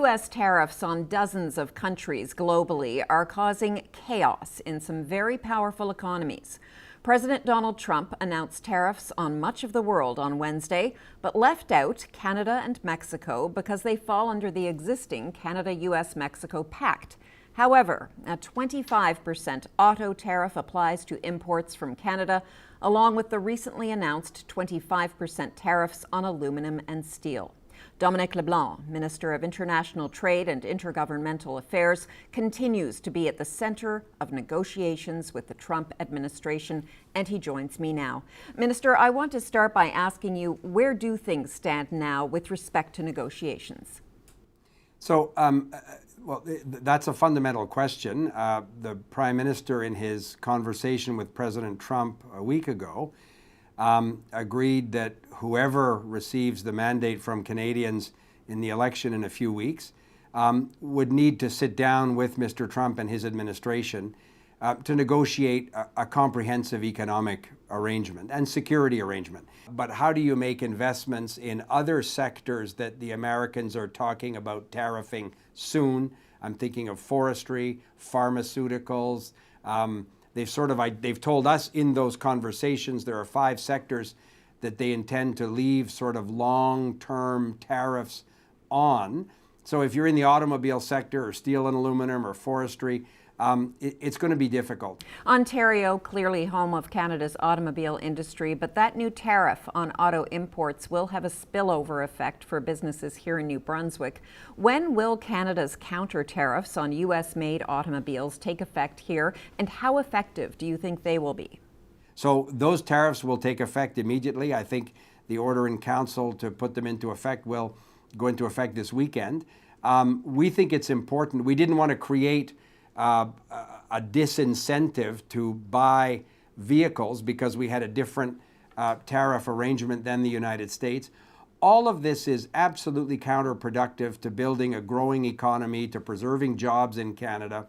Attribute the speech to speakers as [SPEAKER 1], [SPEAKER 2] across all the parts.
[SPEAKER 1] U.S. tariffs on dozens of countries globally are causing chaos in some very powerful economies. President Donald Trump announced tariffs on much of the world on Wednesday, but left out Canada and Mexico because they fall under the existing Canada-U.S.-Mexico Pact. However, a 25% auto tariff applies to imports from Canada, along with the recently announced 25% tariffs on aluminum and steel. Dominic LeBlanc, Minister of International Trade and Intergovernmental Affairs, continues to be at the center of negotiations with the Trump administration, and he joins me now. Minister, I want to start by asking you, where do things stand now with respect to negotiations?
[SPEAKER 2] So, that's a fundamental question. The Prime Minister, in his conversation with President Trump a week ago, agreed that whoever receives the mandate from Canadians in the election in a few weeks would need to sit down with Mr. Trump and his administration to negotiate a comprehensive economic arrangement and security arrangement. But how do you make investments in other sectors that the Americans are talking about tariffing soon? I'm thinking of forestry, pharmaceuticals. They've told us in those conversations there are 5 sectors that they intend to leave sort of long-term tariffs on. So if you're in the automobile sector or steel and aluminum or forestry, it's going to be difficult.
[SPEAKER 1] Ontario, clearly home of Canada's automobile industry, but that new tariff on auto imports will have a spillover effect for businesses here in New Brunswick. When will Canada's counter tariffs on U.S.-made automobiles take effect here, and how effective do you think they will be?
[SPEAKER 2] So those tariffs will take effect immediately. I think the order in council to put them into effect will go into effect this weekend. We think it's important. We didn't want to create a disincentive to buy vehicles because we had a different tariff arrangement than the United States. All of this is absolutely counterproductive to building a growing economy, to preserving jobs in Canada.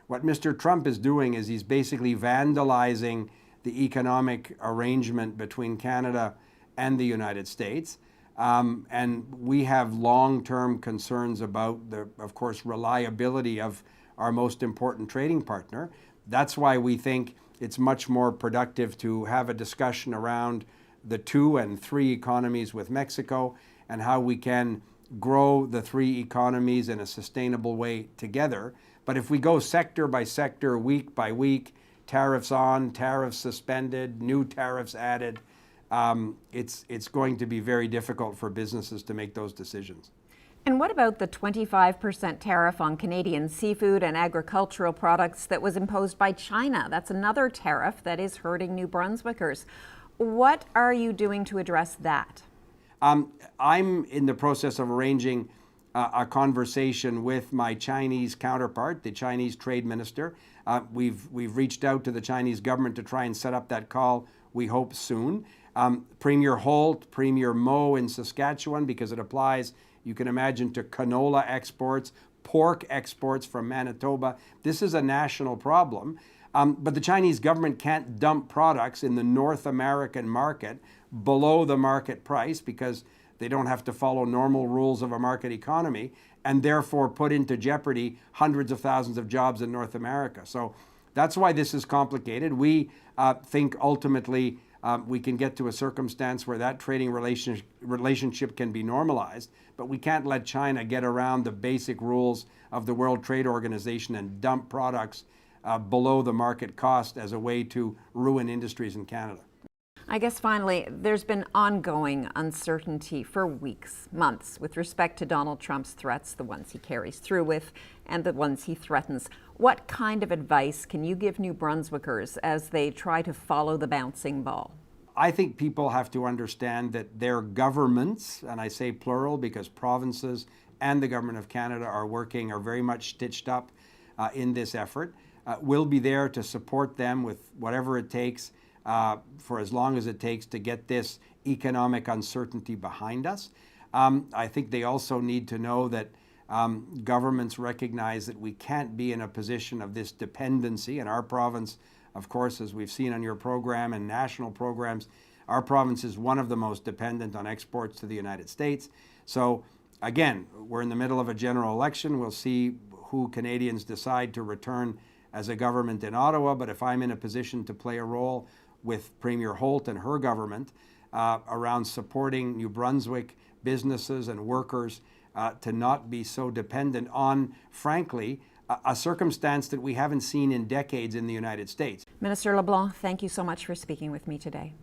[SPEAKER 2] What Mr. Trump is doing is he's basically vandalizing the economic arrangement between Canada and the United States. And we have long-term concerns about the, of course, reliability of our most important trading partner. That's why we think it's much more productive to have a discussion around the 2 and 3 economies with Mexico and how we can grow the 3 economies in a sustainable way together. But if we go sector by sector, week by week, tariffs on, tariffs suspended, new tariffs added, it's going to be very difficult for businesses to make those decisions.
[SPEAKER 1] And what about the 25% tariff on Canadian seafood and agricultural products that was imposed by China? That's another tariff that is hurting New Brunswickers. What are you doing to address that?
[SPEAKER 2] I'm in the process of arranging a conversation with my Chinese counterpart, the Chinese trade minister. We've reached out to the Chinese government to try and set up that call, we hope soon. Premier Holt, Premier Moe in Saskatchewan, because it applies, you can imagine, to canola exports, pork exports from Manitoba. This is a national problem. But the Chinese government can't dump products in the North American market below the market price because they don't have to follow normal rules of a market economy, and therefore put into jeopardy hundreds of thousands of jobs in North America. So that's why this is complicated. We think ultimately we can get to a circumstance where that trading relationship can be normalized, but we can't let China get around the basic rules of the World Trade Organization and dump products below the market cost as a way to ruin industries in Canada.
[SPEAKER 1] I guess finally, there's been ongoing uncertainty for weeks, months, with respect to Donald Trump's threats, the ones he carries through with and the ones he threatens. What kind of advice can you give New Brunswickers as they try to follow the bouncing ball?
[SPEAKER 2] I think people have to understand that their governments, and I say plural because provinces and the Government of Canada are very much stitched up in this effort, will be there to support them with whatever it takes for as long as it takes to get this economic uncertainty behind us. I think they also need to know that governments recognize that we can't be in a position of this dependency. In our province, of course, as we've seen on your program and national programs, our province is one of the most dependent on exports to the United States. So Again, we're in the middle of a general election. We'll see who Canadians decide to return as a government in Ottawa, but if I'm in a position to play a role with Premier Holt and her government around supporting New Brunswick businesses and workers to not be so dependent on, frankly, a circumstance that we haven't seen in decades in the United States.
[SPEAKER 1] Minister LeBlanc, thank you so much for speaking with me today.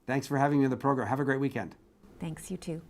[SPEAKER 2] Thanks for having me on the program. Have a great weekend.
[SPEAKER 1] Thanks, you too.